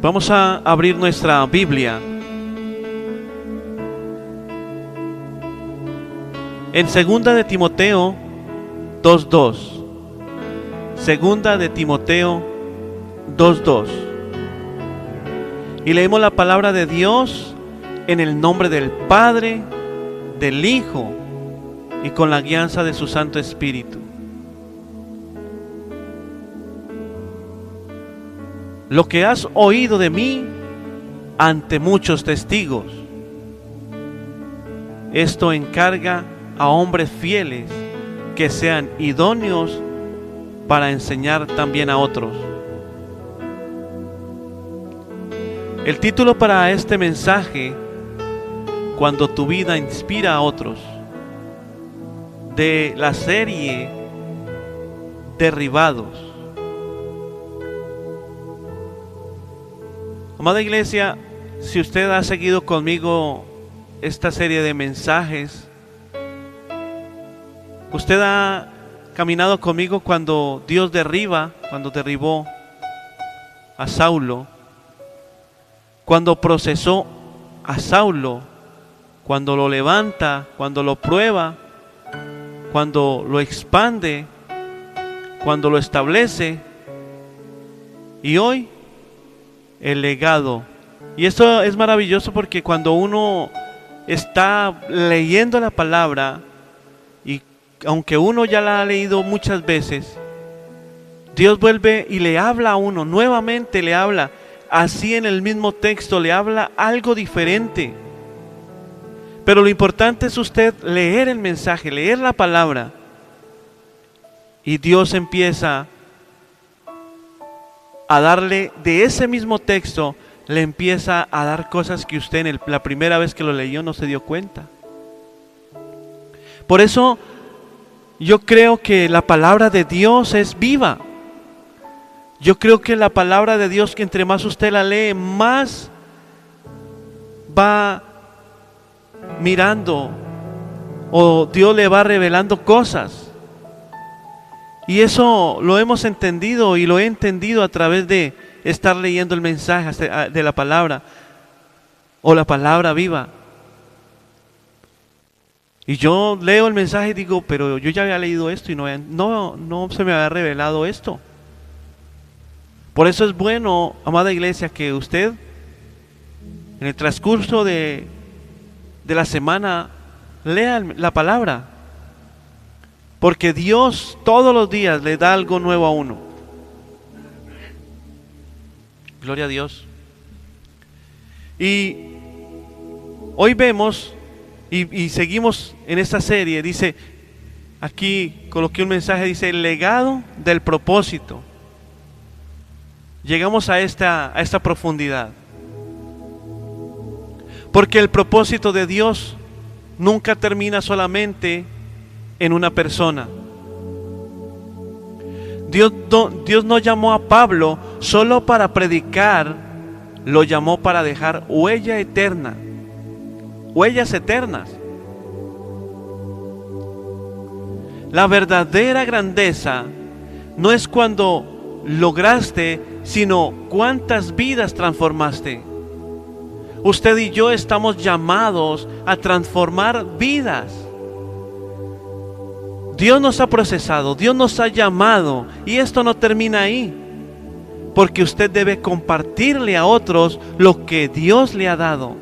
Vamos a abrir nuestra Biblia en 2 de Timoteo 2:2. 2 de Timoteo 2:2. Y leemos la palabra de Dios en el nombre del Padre, del Hijo y con la guianza de su Santo Espíritu. Lo que has oído de mí ante muchos testigos, esto encarga a hombres fieles que sean idóneos para enseñar también a otros. El título para este mensaje: Cuando tu vida inspira a otros, de la serie Derribados. Amada iglesia, si usted ha seguido conmigo esta serie de mensajes, usted ha caminado conmigo cuando Dios cuando derribó a Saulo, cuando procesó a Saulo, cuando lo levanta, cuando lo prueba, cuando lo expande, cuando lo establece, y hoy el legado. Y esto es maravilloso porque cuando uno está leyendo la palabra, y aunque uno ya la ha leído muchas veces, Dios vuelve y le habla a uno, nuevamente le habla, así en el mismo texto, le habla algo diferente. Pero lo importante es usted leer el mensaje, leer la palabra, y Dios empieza a darle de ese mismo texto, le empieza a dar cosas que usted la primera vez que lo leyó no se dio cuenta. Por eso yo creo que la palabra de Dios es viva. Yo creo que la palabra de Dios, que entre más usted la lee, más va mirando, o Dios le va revelando cosas. Y eso lo hemos entendido, y lo he entendido a través de estar leyendo el mensaje de la palabra, o la palabra viva. Y yo leo el mensaje y digo, pero yo ya había leído esto y no se me había revelado esto. Por eso es bueno, amada iglesia, que usted en el transcurso de la semana lea la palabra. Porque Dios todos los días le da algo nuevo a uno. Gloria a Dios. Y hoy vemos y seguimos en esta serie. Dice, aquí coloqué un mensaje, dice el legado del propósito. Llegamos a esta profundidad. Porque el propósito de Dios nunca termina solamente en una persona. Dios no llamó a Pablo solo para predicar, lo llamó para dejar huella eterna, huellas eternas. La verdadera grandeza no es cuando lograste, sino cuántas vidas transformaste. Usted y yo estamos llamados a transformar vidas. Dios nos ha procesado, Dios nos ha llamado, y esto no termina ahí, porque usted debe compartirle a otros lo que Dios le ha dado.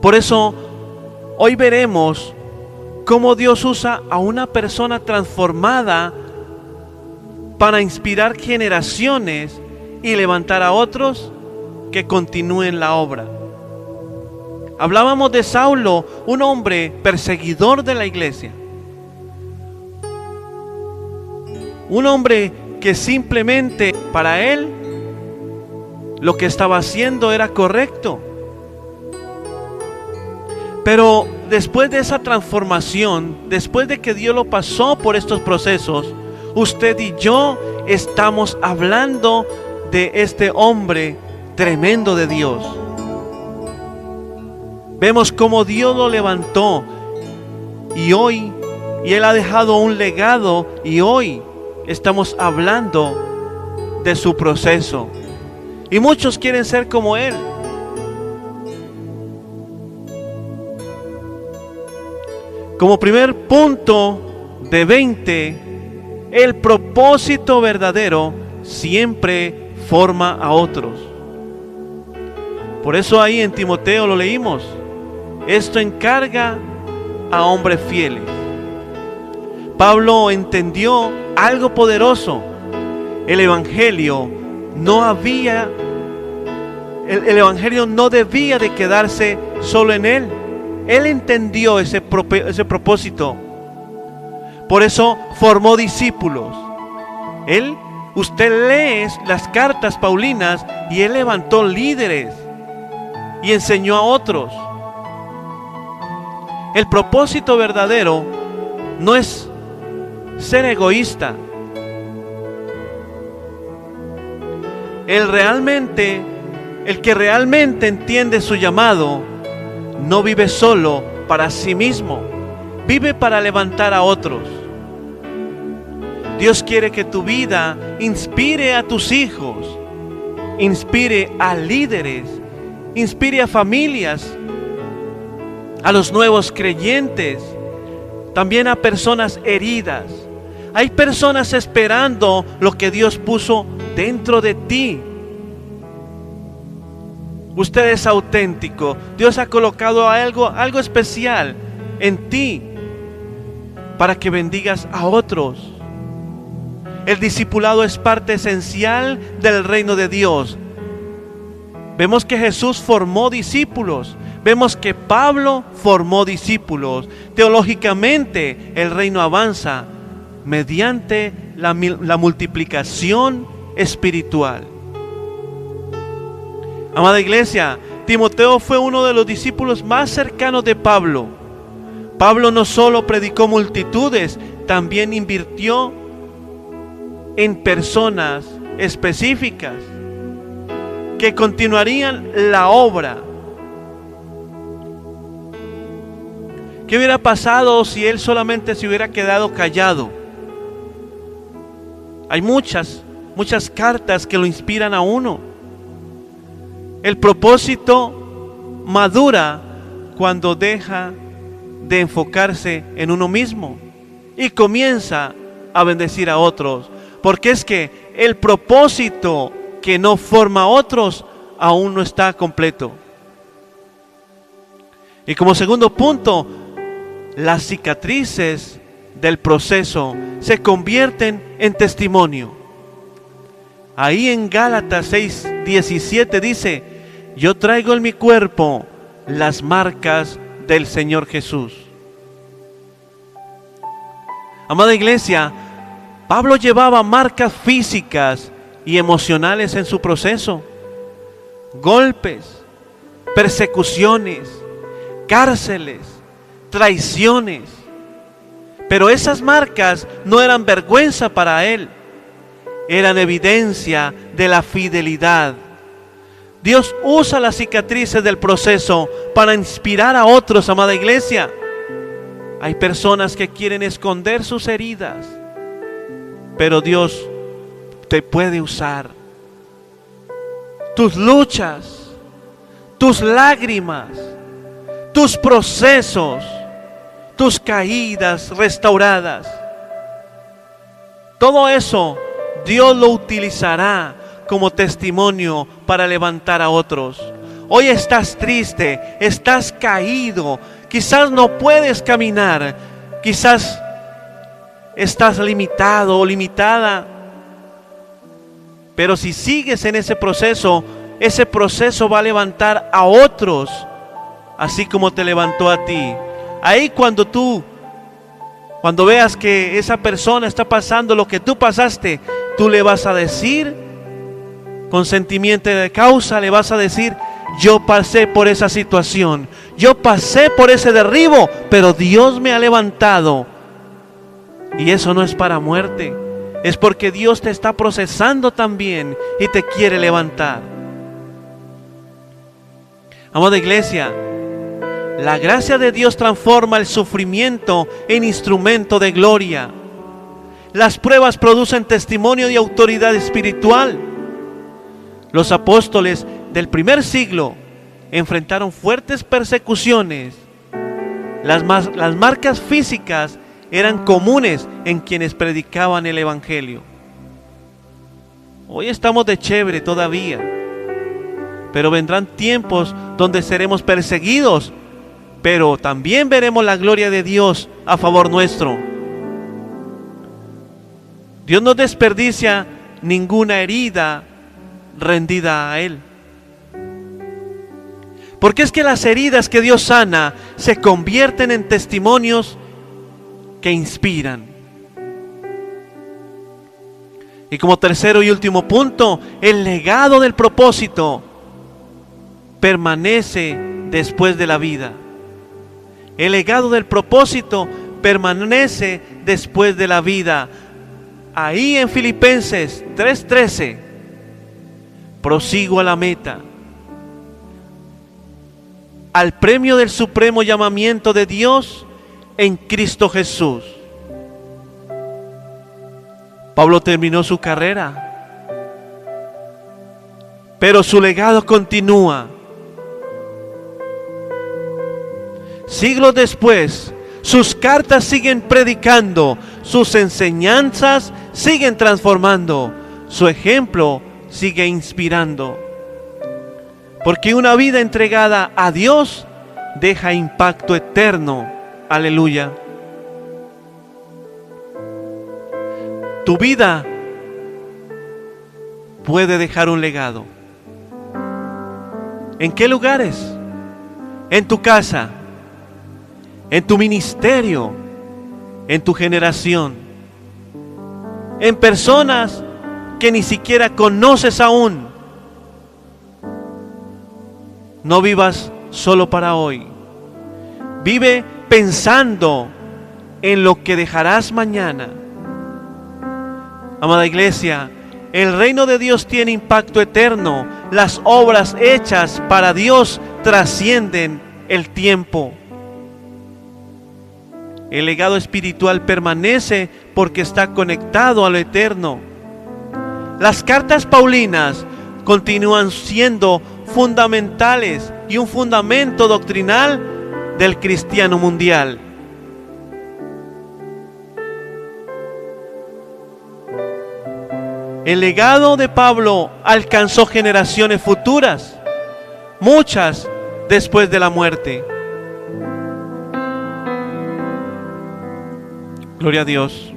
Por eso hoy veremos cómo Dios usa a una persona transformada para inspirar generaciones y levantar a otros que continúen la obra. Hablábamos de Saulo, un hombre perseguidor de la iglesia. Un hombre que simplemente para él lo que estaba haciendo era correcto. Pero después de esa transformación, después de que Dios lo pasó por estos procesos, usted y yo estamos hablando de este hombre tremendo de Dios. Vemos cómo Dios lo levantó y Él ha dejado un legado, y hoy estamos hablando de su proceso, Y muchos quieren ser como Él. Como primer punto de 20, el propósito verdadero siempre forma a otros. Por eso ahí en Timoteo lo leímos. Esto encarga a hombres fieles. Pablo entendió algo poderoso. El evangelio no debía de quedarse solo en él. Él entendió ese propósito. Por eso formó discípulos. Usted lee las cartas paulinas y él levantó líderes y enseñó a otros. El propósito verdadero no es ser egoísta. El que realmente entiende su llamado no vive solo para sí mismo, vive para levantar a otros. Dios quiere que tu vida inspire a tus hijos, inspire a líderes, inspire a familias, a los nuevos creyentes, también a personas heridas. Hay personas esperando lo que Dios puso dentro de ti. Usted es auténtico. Dios ha colocado algo especial en ti para que bendigas a otros. El discipulado es parte esencial del reino de Dios. Vemos que Jesús formó discípulos. Vemos que Pablo formó discípulos. Teológicamente, el reino avanza mediante la multiplicación espiritual. Amada iglesia, Timoteo fue uno de los discípulos más cercanos de Pablo. Pablo no solo predicó multitudes, también invirtió en personas específicas que continuarían la obra. ¿Qué hubiera pasado si él solamente se hubiera quedado callado? Hay muchas cartas que lo inspiran a uno. El propósito madura cuando deja de enfocarse en uno mismo y comienza a bendecir a otros. Porque es que el propósito que no forma a otros aún no está completo. Y como segundo punto, las cicatrices del proceso se convierten en testimonio. Ahí en Gálatas 6:17 dice: yo traigo en mi cuerpo las marcas del Señor Jesús. Amada iglesia, Pablo llevaba marcas físicas y emocionales en su proceso. Golpes, persecuciones, cárceles, traiciones. Pero esas marcas no eran vergüenza para él, eran evidencia de la fidelidad. Dios usa las cicatrices del proceso para inspirar a otros, amada iglesia. Hay personas que quieren esconder sus heridas, pero Dios te puede usar. Tus luchas, tus lágrimas, tus procesos, tus caídas restauradas, todo eso Dios lo utilizará como testimonio para levantar a otros. Hoy estás triste, estás caído, quizás no puedes caminar, quizás estás limitado o limitada. Pero si sigues en ese proceso va a levantar a otros, así como te levantó a ti. Ahí cuando veas que esa persona está pasando lo que tú pasaste, tú le vas a decir, con sentimiento de causa, le vas a decir: yo pasé por esa situación, yo pasé por ese derribo, pero Dios me ha levantado. Y eso no es para muerte, es porque Dios te está procesando también y te quiere levantar. Amada iglesia, la gracia de Dios transforma el sufrimiento en instrumento de gloria. Las pruebas producen testimonio de autoridad espiritual. Los apóstoles del primer siglo enfrentaron fuertes persecuciones. Las marcas físicas eran comunes en quienes predicaban el evangelio. Hoy estamos de chévere todavía, pero vendrán tiempos donde seremos perseguidos, pero también veremos la gloria de Dios a favor nuestro. Dios no desperdicia ninguna herida rendida a Él. Porque es que las heridas que Dios sana se convierten en testimonios que inspiran. Y como tercero y último punto, el legado del propósito permanece después de la vida. El legado del propósito permanece después de la vida. Ahí en Filipenses 3:13, prosigo a la meta, al premio del supremo llamamiento de Dios en Cristo Jesús. Pablo terminó su carrera, pero su legado continúa. Siglos después, sus cartas siguen predicando, sus enseñanzas siguen transformando, su ejemplo sigue inspirando. Porque una vida entregada a Dios deja impacto eterno. Aleluya. Tu vida puede dejar un legado. ¿En qué lugares? En tu casa, en tu ministerio, en tu generación, en personas que ni siquiera conoces aún. No vivas solo para hoy. Vive pensando en lo que dejarás mañana. Amada iglesia, el reino de Dios tiene impacto eterno. Las obras hechas para Dios trascienden el tiempo. El legado espiritual permanece porque está conectado a lo eterno. Las cartas paulinas continúan siendo fundamentales y un fundamento doctrinal del cristiano mundial. El legado de Pablo alcanzó generaciones futuras, muchas después de la muerte. Gloria a Dios.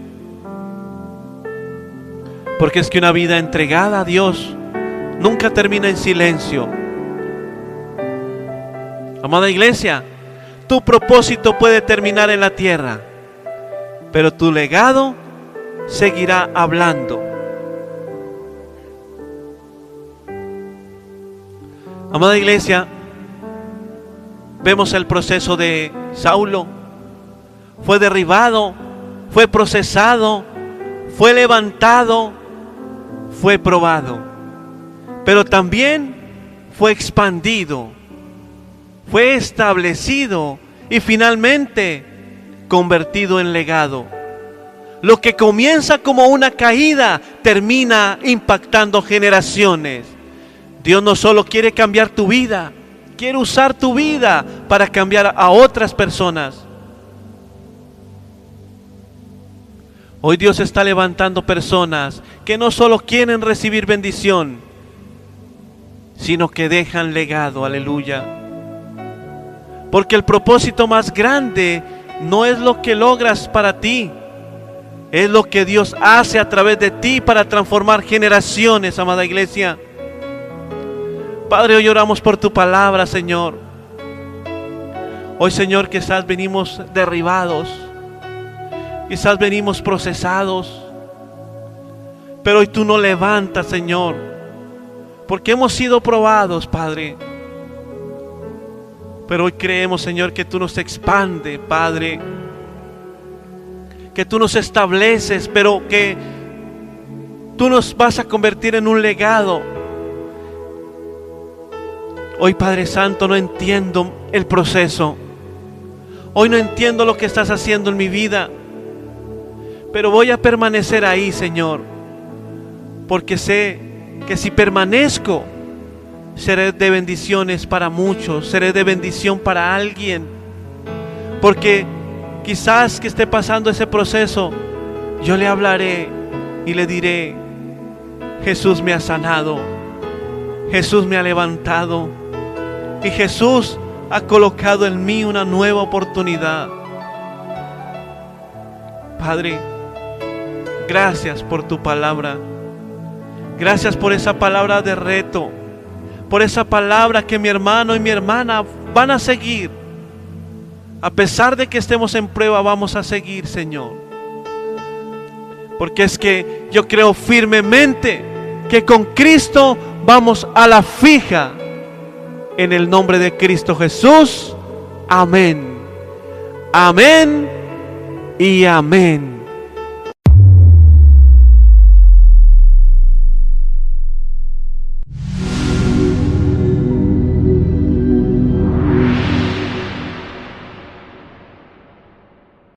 Porque es que una vida entregada a Dios nunca termina en silencio. Amada iglesia, tu propósito puede terminar en la tierra, pero tu legado seguirá hablando. Amada iglesia, vemos el proceso de Saulo. Fue derribado, fue procesado, fue levantado, fue probado, pero también fue expandido, fue establecido y finalmente convertido en legado. Lo que comienza como una caída termina impactando generaciones. Dios no solo quiere cambiar tu vida, quiere usar tu vida para cambiar a otras personas. Hoy Dios está levantando personas que no solo quieren recibir bendición, sino que dejan legado. Aleluya. Porque el propósito más grande no es lo que logras para ti, es lo que Dios hace a través de ti para transformar generaciones, amada iglesia. Padre, hoy oramos por tu palabra, Señor. Hoy, Señor, quizás venimos derribados, quizás venimos procesados, pero hoy tú nos levantas, Señor, porque hemos sido probados, Padre. Pero hoy creemos, Señor, que tú nos expandes, Padre, que tú nos estableces, pero que tú nos vas a convertir en un legado. Hoy, Padre Santo, no entiendo el proceso. Hoy no entiendo lo que estás haciendo en mi vida, pero voy a permanecer ahí, Señor, porque sé que si permanezco, seré de bendiciones para muchos, seré de bendición para alguien. Porque quizás que esté pasando ese proceso, yo le hablaré y le diré: Jesús me ha sanado, Jesús me ha levantado y Jesús ha colocado en mí una nueva oportunidad. Padre, gracias por tu palabra. Gracias por esa palabra de reto, por esa palabra que mi hermano y mi hermana van a seguir. A pesar de que estemos en prueba, vamos a seguir, Señor. Porque es que yo creo firmemente que con Cristo vamos a la fija. En el nombre de Cristo Jesús. Amén. Amén y amén.